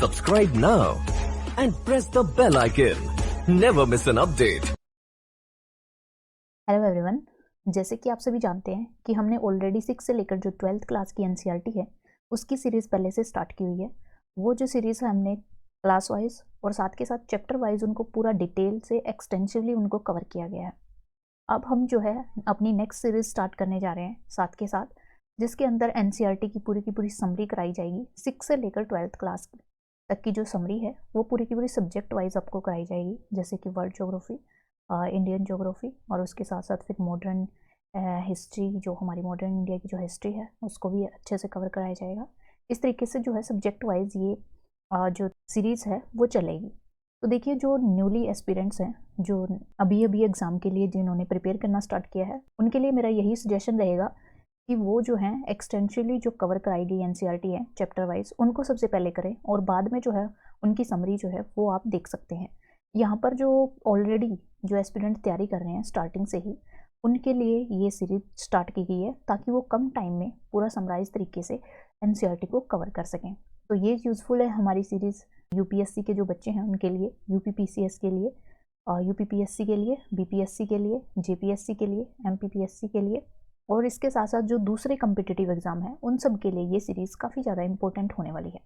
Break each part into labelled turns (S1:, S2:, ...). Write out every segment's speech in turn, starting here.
S1: Subscribe now and press the bell icon. Never miss an update.
S2: Hello everyone, जैसे कि आप सभी जानते हैं कि हमने ऑलरेडी 6 से लेकर जो 12th क्लास की एनसीईआरटी है उसकी सीरीज़ पहले से स्टार्ट की हुई है। वो जो सीरीज़ है हमने क्लास वाइज और साथ के साथ चैप्टर वाइज उनको पूरा डिटेल से एक्सटेंसिवली उनको कवर किया गया है। अब हम जो है अपनी नेक्स्ट सीरीज़ स्टार्ट करने जा रहे हैं साथ के साथ, जिसके अंदर एनसीईआरटी की पूरी समरी कराई जाएगी। 6 से लेकर 12th क्लास तक की जो समरी है वो पूरी की पूरी सब्जेक्ट वाइज आपको कराई जाएगी, जैसे कि वर्ल्ड ज्योग्राफी, इंडियन ज्योग्राफी और उसके साथ साथ फिर मॉडर्न हिस्ट्री, जो हमारी मॉडर्न इंडिया की जो हिस्ट्री है उसको भी अच्छे से कवर कराया जाएगा। इस तरीके से जो है सब्जेक्ट वाइज ये जो सीरीज़ है वो चलेगी। तो देखिए, जो न्यूली एस्पिरेंट्स हैं, जो अभी एग्ज़ाम के लिए जिन्होंने प्रिपेयर करना स्टार्ट किया है, उनके लिए मेरा यही सजेशन रहेगा कि वो जो है एक्सटेंशियली जो कवर कराई गई एनसीईआरटी है चैप्टर वाइज, उनको सबसे पहले करें और बाद में जो है उनकी समरी जो है वो आप देख सकते हैं। यहाँ पर जो ऑलरेडी जो एस्पिरेंट तैयारी कर रहे हैं स्टार्टिंग से ही, उनके लिए ये सीरीज स्टार्ट की गई है ताकि वो कम टाइम में पूरा समराइज तरीके से एनसीईआरटी को कवर कर सकें। तो ये यूज़फुल है हमारी सीरीज़ यूपीएससी के जो बच्चे हैं उनके लिए, यूपीपीसीएस के लिए, यूपीपीएससी के लिए, बीपीएससी के लिए, जेपीएससी के लिए, एमपीपीएससी के लिए और इसके साथ साथ जो दूसरे कम्पिटिटिव एग्ज़ाम हैं उन सब के लिए ये सीरीज़ काफ़ी ज़्यादा इंपॉर्टेंट होने वाली है।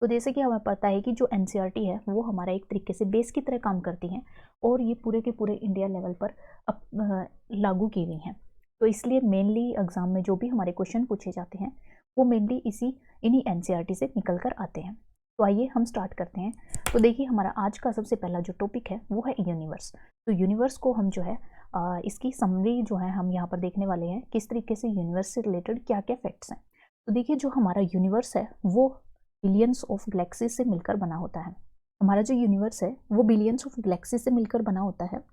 S2: तो जैसे कि हमें पता है कि जो एनसीईआरटी है वो हमारा एक तरीके से बेस की तरह काम करती हैं और ये पूरे के पूरे इंडिया लेवल पर लागू की गई हैं। तो इसलिए मेनली एग्ज़ाम में जो भी हमारे क्वेश्चन पूछे जाते हैं वो मेनली इन्हीं एनसीईआरटी से निकल कर आते हैं। तो आइए हम स्टार्ट करते हैं। तो देखिए, हमारा आज का सबसे पहला जो टॉपिक है वो है यूनिवर्स। तो यूनिवर्स को हम जो है इसकी समरी जो है हम यहाँ पर देखने वाले हैं, किस तरीके से यूनिवर्स से रिलेटेड क्या क्या फैक्ट्स हैं। तो देखिए, जो हमारा यूनिवर्स है वो बिलियंस ऑफ गैलेक्सीज से मिलकर बना होता है। हमारा जो यूनिवर्स है वो बिलियंस ऑफ गैलेक्सीज से मिलकर बना होता है।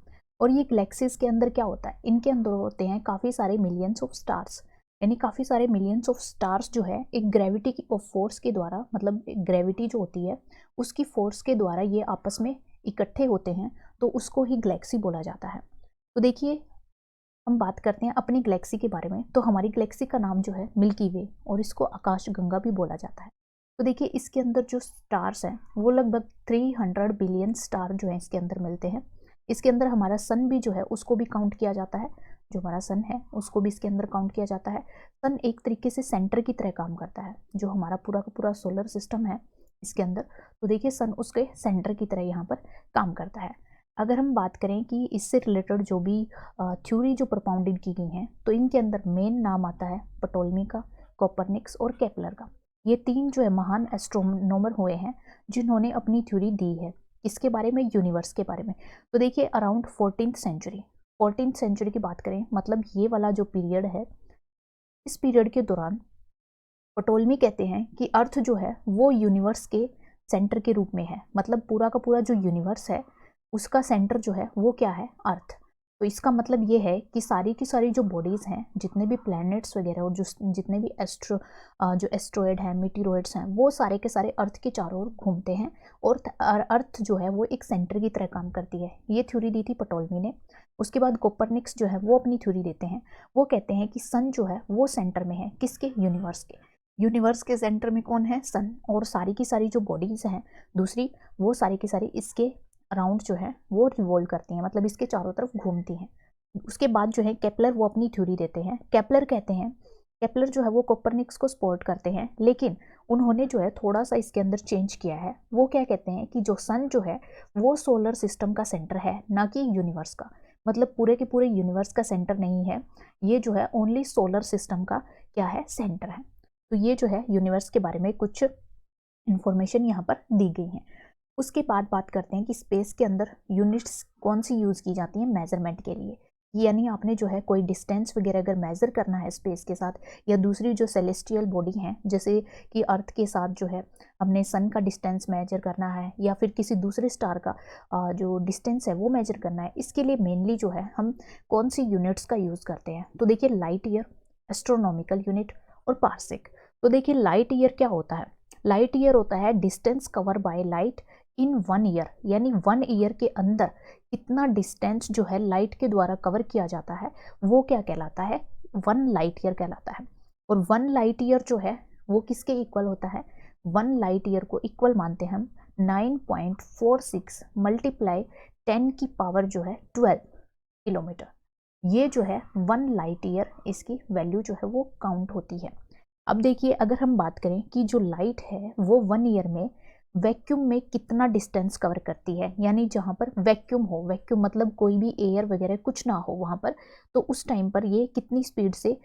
S2: और ये गैलेक्सीज के अंदर क्या होता है, इनके अंदर होते हैं काफ़ी सारे मिलियंस ऑफ स्टार्स, यानी काफ़ी सारे मिलियंस ऑफ स्टार्स जो है एक ग्रेविटी की फोर्स के द्वारा, मतलब ग्रेविटी जो होती है उसकी फोर्स के द्वारा ये आपस में इकट्ठे होते हैं, तो उसको ही गैलेक्सी बोला जाता है। तो देखिए, हम बात करते हैं अपनी गैलेक्सी के बारे में। तो हमारी गैलेक्सी का नाम जो है मिल्की वे, और इसको आकाश गंगा भी बोला जाता है। तो देखिए, इसके अंदर जो स्टार्स हैं वो लगभग 300 बिलियन स्टार जो है इसके अंदर मिलते हैं। इसके अंदर हमारा सन भी जो है उसको भी काउंट किया जाता है, जो हमारा सन है उसको भी इसके अंदर काउंट किया जाता है। सन एक तरीके से सेंटर की तरह काम करता है, जो हमारा पूरा का पूरा सोलर सिस्टम है इसके अंदर। तो देखिए, सन उसके सेंटर की तरह यहाँ पर काम करता है। अगर हम बात करें कि इससे रिलेटेड जो भी थ्योरी जो प्रोपाउंडेड की गई हैं, तो इनके अंदर मेन नाम आता है पटोलमी का, कोपरनिक्स और केपलर का। ये तीन जो है महान एस्ट्रोनॉमर हुए हैं जिन्होंने अपनी थ्योरी दी है इसके बारे में, यूनिवर्स के बारे में। तो देखिए, अराउंड 14th सेंचुरी की बात करें, मतलब ये वाला जो पीरियड है, इस पीरियड के दौरान पटोलमी कहते हैं कि अर्थ जो है वो यूनिवर्स के सेंटर के रूप में है। मतलब पूरा का पूरा जो यूनिवर्स है उसका सेंटर जो है वो क्या है, अर्थ। तो इसका मतलब ये है कि सारी की सारी जो बॉडीज़ हैं, जितने भी प्लैनेट्स वगैरह और जितने भी जो एस्ट्रॉयड हैं, मीटिरोइड्स हैं, वो सारे के सारे अर्थ के चारों ओर घूमते हैं और अर्थ जो है वो एक सेंटर की तरह काम करती है। ये थ्योरी दी थी पटोलमी ने। उसके बाद कोपरनिक्स जो है वो अपनी थ्योरी देते हैं। वो कहते हैं कि सन जो है वो सेंटर में है, किसके, यूनिवर्स के सेंटर में कौन है, सन। और सारी की सारी जो बॉडीज़ हैं दूसरी, वो सारी की सारी इसके अराउंड जो है वो रिवॉल्व करती हैं, मतलब इसके चारों तरफ घूमती हैं। उसके बाद जो है केपलर वो अपनी थ्योरी देते हैं। केपलर कहते हैं, केपलर जो है वो कोपरनिक्स को सपोर्ट करते हैं, लेकिन उन्होंने जो है थोड़ा सा इसके अंदर चेंज किया है। वो क्या कहते हैं कि जो सन जो है वो सोलर सिस्टम का सेंटर है, ना कि यूनिवर्स का। मतलब पूरे के पूरे यूनिवर्स का सेंटर नहीं है, ये जो है ओनली सोलर सिस्टम का क्या है, सेंटर है। तो ये जो है यूनिवर्स के बारे में कुछ इंफॉर्मेशन यहाँ पर दी गई है। उसके बाद बात करते हैं कि स्पेस के अंदर यूनिट्स कौन सी यूज़ की जाती हैं मेज़रमेंट के लिए। यानी आपने जो है कोई डिस्टेंस वगैरह अगर मेज़र करना है स्पेस के साथ, या दूसरी जो सेलेस्टियल बॉडी हैं, जैसे कि अर्थ के साथ जो है हमने सन का डिस्टेंस मेजर करना है, या फिर किसी दूसरे स्टार का जो डिस्टेंस है वो मेजर करना है, इसके लिए मेनली जो है हम कौन सी यूनिट्स का यूज़ करते हैं। तो देखिए, लाइट ईयर, एस्ट्रोनॉमिकल यूनिट और पार्सेक। तो देखिए, लाइट ईयर क्या होता है, लाइट ईयर होता है distance cover by light in 1 year, यानी 1 ईयर के अंदर इतना डिस्टेंस जो है लाइट के द्वारा कवर किया जाता है वो क्या कहलाता है, 1 लाइट ईयर कहलाता है। और 1 लाइट ईयर जो है वो किसके इक्वल होता है, 1 लाइट ईयर को इक्वल मानते हैं हम 9.46 मल्टीप्लाई 10 की पावर जो है 12 किलोमीटर। ये जो है 1 लाइट ईयर इसकी वैल्यू जो है वो काउंट होती है। अब देखिए अगर हम बात करें कि जो लाइट है वो 1 ईयर में वैक्यूम में कितना डिस्टेंस कवर करती है, यानी जहाँ पर वैक्यूम हो, वैक्यूम मतलब कोई भी एयर वगैरह कुछ ना हो वहाँ पर, तो उस टाइम पर ये कितनी स्पीड से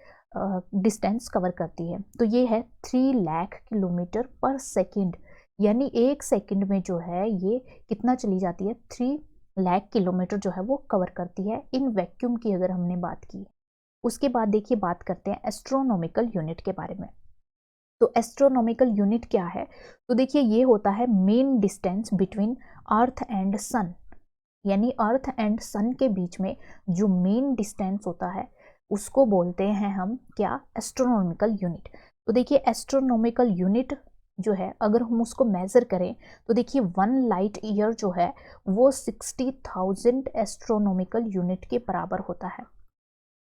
S2: डिस्टेंस कवर करती है। तो ये है 3 लाख किलोमीटर पर सेकेंड, यानी 1 सेकेंड में जो है ये कितना चली जाती है, 3 लाख किलोमीटर जो है वो कवर करती है इन वैक्यूम की अगर हमने बात की। उसके बाद देखिए बात करते हैं एस्ट्रोनॉमिकल यूनिट के बारे में। तो एस्ट्रोनॉमिकल यूनिट क्या है, तो देखिए ये होता है main distance between earth and sun, यानी अर्थ एंड सन के बीच में जो मेन डिस्टेंस होता है उसको बोलते हैं हम क्या, एस्ट्रोनॉमिकल यूनिट। तो देखिए एस्ट्रोनॉमिकल यूनिट जो है अगर हम उसको मेजर करें तो देखिए 1 लाइट ईयर जो है वो 60,000 एस्ट्रोनॉमिकल यूनिट के बराबर होता है।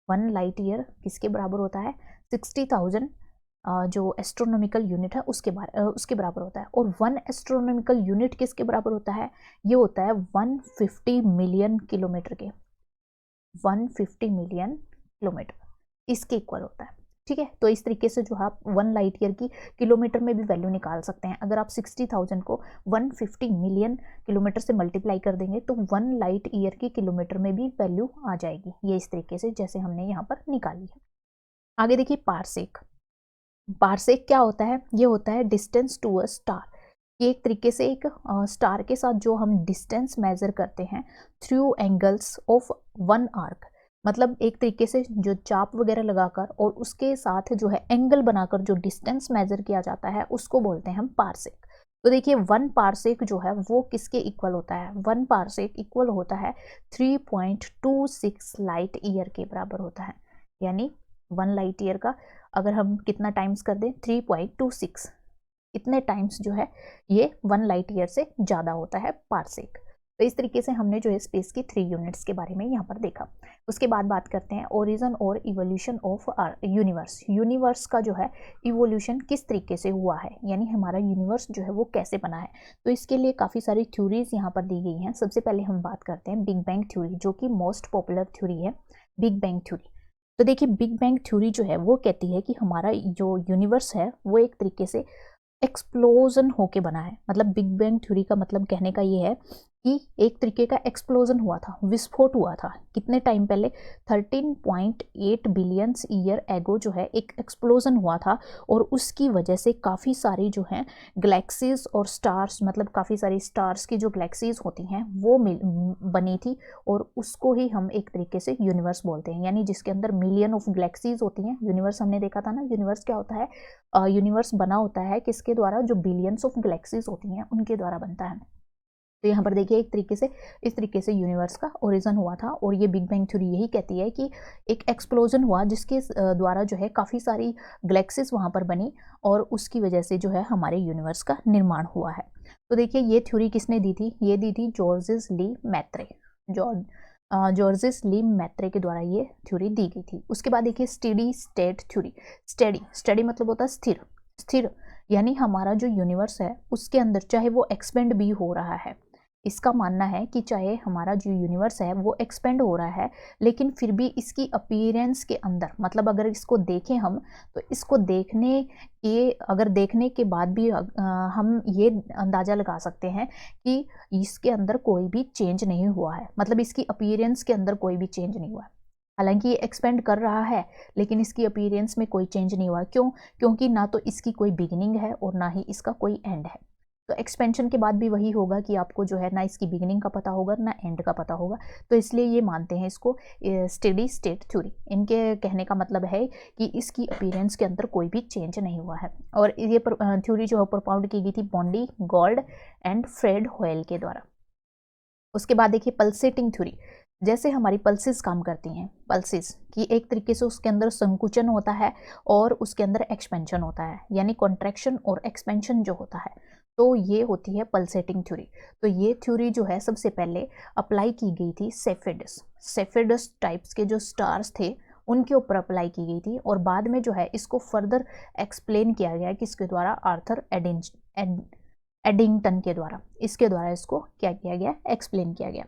S2: 1 लाइट ईयर किसके बराबर होता है, 60,000 जो एस्ट्रोनॉमिकल यूनिट है उसके बराबर होता है। और 1 एस्ट्रोनॉमिकल यूनिट किसके बराबर होता है, ये होता है 150 मिलियन किलोमीटर के, 150 मिलियन किलोमीटर इसके इक्वल होता है। ठीक है, तो इस तरीके से जो आप 1 लाइट ईयर की किलोमीटर में भी वैल्यू निकाल सकते हैं। अगर आप 60,000 को 150 मिलियन किलोमीटर से मल्टीप्लाई कर देंगे तो 1 लाइट ईयर की किलोमीटर में भी वैल्यू आ जाएगी, ये इस तरीके से जैसे हमने यहाँ पर निकाली है। आगे देखिए पारसेक। पारसेक क्या होता है, ये होता है डिस्टेंस टू अ स्टार। ये एक तरीके से एक स्टार के साथ जो हम डिस्टेंस मेजर करते हैं थ्रू एंगल्स ऑफ 1 आर्क, मतलब एक तरीके से जो चाप वगैरह लगाकर और उसके साथ जो है एंगल बनाकर जो डिस्टेंस मेजर किया जाता है उसको बोलते हैं हम पारसेक। तो देखिए 1 पारसेक जो है वो किसके इक्वल होता है, 1 पारसेक इक्वल होता है 3.26 लाइट ईयर के बराबर होता है। यानी 1 लाइट ईयर का अगर हम कितना टाइम्स कर दें, 3.26, इतने टाइम्स जो है ये 1 लाइट ईयर से ज़्यादा होता है पारसेक। तो इस तरीके से हमने जो है स्पेस की 3 यूनिट्स के बारे में यहाँ पर देखा। उसके बाद बात करते हैं ओरिजिन और इवोल्यूशन ऑफ यूनिवर्स। यूनिवर्स का जो है इवोल्यूशन किस तरीके से हुआ है, यानी हमारा यूनिवर्स जो है वो कैसे बना है। तो इसके लिए काफ़ी सारी थ्योरीज यहाँ पर दी गई हैं। सबसे पहले हम बात करते हैं बिग बैंग थ्योरी, जो कि मोस्ट पॉपुलर थ्योरी है, बिग बैंग थ्योरी। तो देखिए बिग बैंग थ्योरी जो है वो कहती है कि हमारा जो यूनिवर्स है वो एक तरीके से एक्सप्लोजन होके बना है। मतलब बिग बैंग थ्योरी का मतलब कहने का ये है कि एक तरीके का एक्सप्लोजन हुआ था, विस्फोट हुआ था। कितने टाइम पहले, 13.8 बिलियन ईयर एगो जो है एक एक्सप्लोजन हुआ था, और उसकी वजह से काफ़ी सारी जो हैं गैलेक्सीज और स्टार्स, मतलब काफ़ी सारी स्टार्स की जो गैलेक्सीज होती हैं वो बनी थी, और उसको ही हम एक तरीके से यूनिवर्स बोलते हैं। यानी जिसके अंदर मिलियन ऑफ गैलेक्सीज होती हैं। यूनिवर्स हमने देखा था ना, यूनिवर्स क्या होता है, यूनिवर्स बना होता है किसके द्वारा, जो बिलियंस ऑफ गैलेक्सीज होती हैं उनके द्वारा बनता है। तो यहाँ पर देखिए एक तरीके से इस तरीके से यूनिवर्स का ओरिजिन हुआ था, और ये बिग बैंग थ्योरी यही कहती है कि एक एक्सप्लोजन हुआ जिसके द्वारा जो है काफ़ी सारी गैलेक्सीज वहाँ पर बनी, और उसकी वजह से जो है हमारे यूनिवर्स का निर्माण हुआ है। तो देखिए ये थ्योरी किसने दी थी, ये दी थी जॉर्जेस ली मैत्रे। जॉर्जेस ली मैत्रे के द्वारा ये थ्योरी दी गई थी। उसके बाद देखिए स्टेडी स्टेट थ्योरी। स्टेडी मतलब होता है स्थिर, स्थिर यानी हमारा जो यूनिवर्स है उसके अंदर चाहे वो एक्सपेंड भी हो रहा है, इसका मानना है कि चाहे हमारा जो यूनिवर्स है वो एक्सपेंड हो रहा है, लेकिन फिर भी इसकी अपीयरेंस के अंदर, मतलब अगर इसको देखें हम तो इसको देखने के बाद भी हम ये अंदाज़ा लगा सकते हैं कि इसके अंदर कोई भी चेंज नहीं हुआ है। मतलब इसकी अपीयरेंस के अंदर कोई भी चेंज नहीं हुआ है। हालांकि ये एक्सपेंड कर रहा है लेकिन इसकी अपीयरेंस में कोई चेंज नहीं हुआ। क्यों? क्योंकि ना तो इसकी कोई बिगिनिंग है और ना ही इसका कोई एंड है। तो एक्सपेंशन के बाद भी वही होगा कि आपको जो है ना इसकी बिगिनिंग का पता होगा ना एंड का पता होगा। तो इसलिए ये मानते हैं इसको स्टेडी स्टेट थ्योरी। इनके कहने का मतलब है कि इसकी अपीयरेंस के अंदर कोई भी चेंज नहीं हुआ है। और ये थ्योरी जो है प्रोपाउंड की गई थी बॉन्डी, गॉल्ड एंड फ्रेड होयल के द्वारा। उसके बाद देखिए पल्सेटिंग थ्योरी। जैसे हमारी पल्सेस काम करती हैं, पल्सेस की एक तरीके से उसके अंदर संकुचन होता है और उसके अंदर एक्सपेंशन होता है, यानी कॉन्ट्रैक्शन और एक्सपेंशन जो होता है, तो ये होती है पल्सेटिंग थ्योरी। तो ये थ्योरी जो है सबसे पहले अप्लाई की गई थी सेफेडस टाइप्स के जो स्टार्स थे उनके ऊपर अप्लाई की गई थी और बाद में जो है इसको फर्दर एक्सप्लेन किया गया किसके द्वारा, आर्थर एडिंगटन के द्वारा, इसके द्वारा इसको क्या किया गया, एक्सप्लेन किया गया।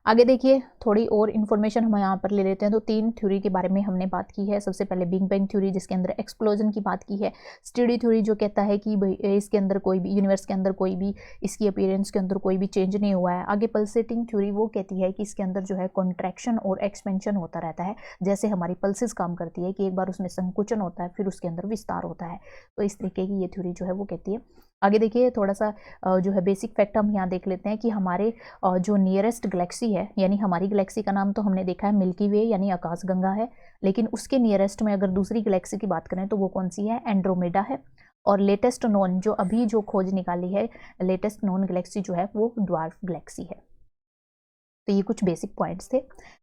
S2: आगे देखिए थोड़ी और इन्फॉर्मेशन हम यहाँ पर ले लेते हैं। तो 3 थ्योरी के बारे में हमने बात की है। सबसे पहले बिग बैंग थ्योरी जिसके अंदर एक्सप्लोजन की बात की है। स्टडी थ्योरी जो कहता है कि इसके अंदर कोई भी यूनिवर्स के अंदर कोई भी इसकी अपीयरेंस के अंदर कोई भी चेंज नहीं हुआ है। आगे पल्सेटिंग थ्योरी वो कहती है कि इसके अंदर जो है कॉन्ट्रैक्शन और एक्सपेंशन होता रहता है, जैसे हमारी पल्सेस काम करती है कि एक बार उसमें संकुचन होता है फिर उसके अंदर विस्तार होता है। तो इस तरीके की ये थ्योरी जो है वो कहती है। आगे देखिए थोड़ा सा जो है बेसिक फैक्ट हम यहाँ देख लेते हैं कि हमारे जो नियरेस्ट गैलेक्सी है, यानी हमारी गैलेक्सी का नाम तो हमने देखा है मिल्की वे यानी आकाशगंगा है, लेकिन उसके नियरेस्ट में अगर दूसरी गैलेक्सी की बात करें तो वो कौन सी है, एंड्रोमेडा है। और लेटेस्ट नोन जो अभी जो खोज निकाली है, लेटेस्ट नोन गैलेक्सी जो है वो ड्वार्फ गैलेक्सी है। तो ये कुछ बेसिक पॉइंट्स थे।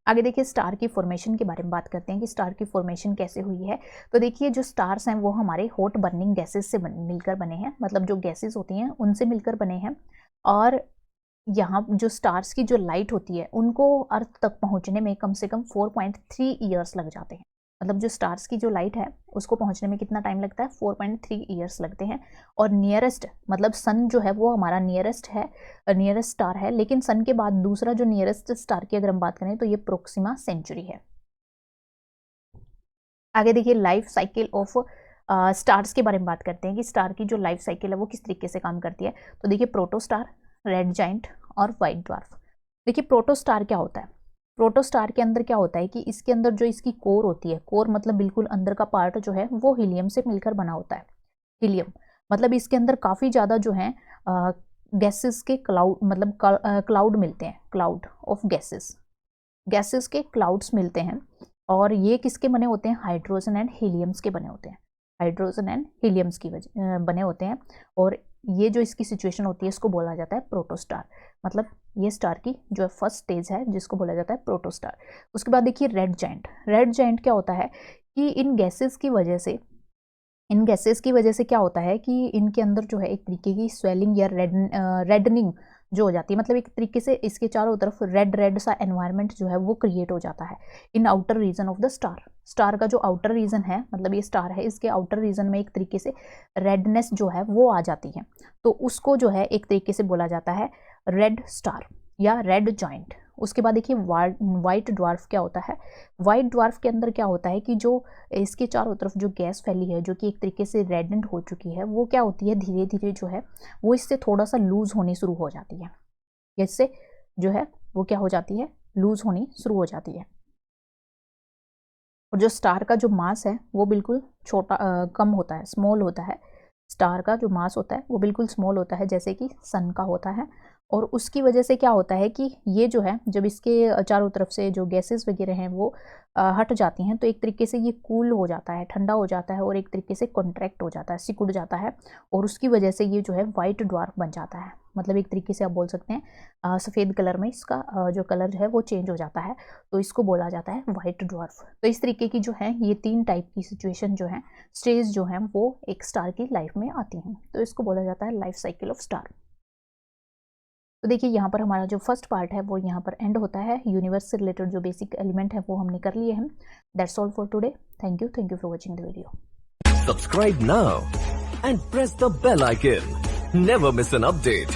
S2: आगे देखिए स्टार की फॉर्मेशन के बारे में बात करते हैं कि स्टार की फॉर्मेशन कैसे हुई है। तो देखिए जो स्टार्स हैं वो हमारे हॉट बर्निंग गैसेस से मिलकर बने हैं, मतलब जो गैसेस होती हैं उनसे मिलकर बने हैं। और यहाँ जो स्टार्स की जो लाइट होती है उनको अर्थ तक पहुँचने में कम से कम 4.3 ईयर्स लग जाते हैं। मतलब जो स्टार्स की जो लाइट है उसको पहुंचने में कितना टाइम लगता है, 4.3 ईयर्स लगते हैं। और नियरेस्ट मतलब सन जो है वो हमारा नियरेस्ट है, नियरेस्ट स्टार है, लेकिन सन के बाद दूसरा जो नियरेस्ट स्टार की अगर हम बात करें तो ये प्रोक्सिमा सेंचुरी है। आगे देखिए लाइफ साइकिल ऑफ स्टार्स के बारे में बात करते हैं कि स्टार की जो लाइफ साइकिल है वो किस तरीके से काम करती है। तो देखिए प्रोटोस्टार, रेड जाइंट और व्हाइट ड्वार्फ। देखिए प्रोटोस्टार क्या होता है, प्रोटोस्टार के अंदर क्या होता है कि इसके अंदर जो इसकी कोर होती है, कोर मतलब बिल्कुल अंदर का पार्ट जो है वो हीलियम से मिलकर बना होता है। हीलियम मतलब इसके अंदर काफ़ी ज़्यादा जो है गैसेस के क्लाउड मतलब क्लाउड मिलते हैं, क्लाउड ऑफ गैसेस, गैसेस के क्लाउड्स मिलते हैं। और ये किसके बने होते हैं, हाइड्रोजन एंड हीलियम्स के बने होते हैं, हाइड्रोजन एंड हीलियम्स की बने होते हैं। और ये जो इसकी सिचुएशन होती है इसको बोला जाता है प्रोटोस्टार। मतलब ये स्टार की जो फर्स्ट स्टेज है जिसको बोला जाता है प्रोटोस्टार। उसके बाद देखिए रेड जाइंट। रेड जाइंट क्या होता है कि इन गैसेस की वजह से क्या होता है कि इनके अंदर जो है एक तरीके की स्वेलिंग या रेडनिंग जो हो जाती है, मतलब एक तरीके से इसके चारों तरफ रेड सा एनवायरनमेंट जो है वो क्रिएट हो जाता है in outer region of the star. Star का जो आउटर रीजन है, मतलब ये स्टार है, इसके आउटर रीजन में एक तरीके से रेडनेस जो है वो आ जाती है। तो उसको जो है एक तरीके से बोला जाता है रेड स्टार या रेड जॉइंट। उसके बाद देखिए वाइट ड्वार्फ क्या होता है। वाइट ड्वार्फ के अंदर क्या होता है कि जो इसके चारों तरफ जो गैस फैली है जो कि एक तरीके से रेडेंट हो चुकी है, वो क्या होती है धीरे धीरे जो है वो इससे थोड़ा सा लूज होनी शुरू हो जाती है, इससे जो है वो क्या हो जाती है, लूज होनी शुरू हो जाती है। और जो स्टार का जो मास है वो बिल्कुल छोटा कम होता है, स्मॉल होता है। स्टार का जो मास होता है वो बिल्कुल स्मॉल होता है जैसे कि सन का होता है। और उसकी वजह से क्या होता है कि ये जो है जब इसके चारों तरफ से जो गैसेस वगैरह हैं वो हट जाती हैं तो एक तरीके से ये कूल हो जाता है, ठंडा हो जाता है और एक तरीके से कॉन्ट्रैक्ट हो जाता है, सिकुड़ जाता है। और उसकी वजह से ये जो है वाइट ड्वार्फ बन जाता है। मतलब एक तरीके से आप बोल सकते हैं सफ़ेद कलर में इसका जो कलर है वो चेंज हो जाता है, तो इसको बोला जाता है वाइट ड्वार्फ। तो इस तरीके की जो है ये 3 टाइप की सिचुएशन जो है, स्टेज जो है वो एक स्टार की लाइफ में आती हैं, तो इसको बोला जाता है लाइफ साइकिल ऑफ स्टार। तो देखिए यहाँ पर हमारा जो फर्स्ट पार्ट है वो यहाँ पर एंड होता है। यूनिवर्स से रिलेटेड जो बेसिक एलिमेंट है वो हमने कर लिए हैं। That's all for today. Thank you for watching the video.
S1: Subscribe now and press the bell icon. Never miss an update.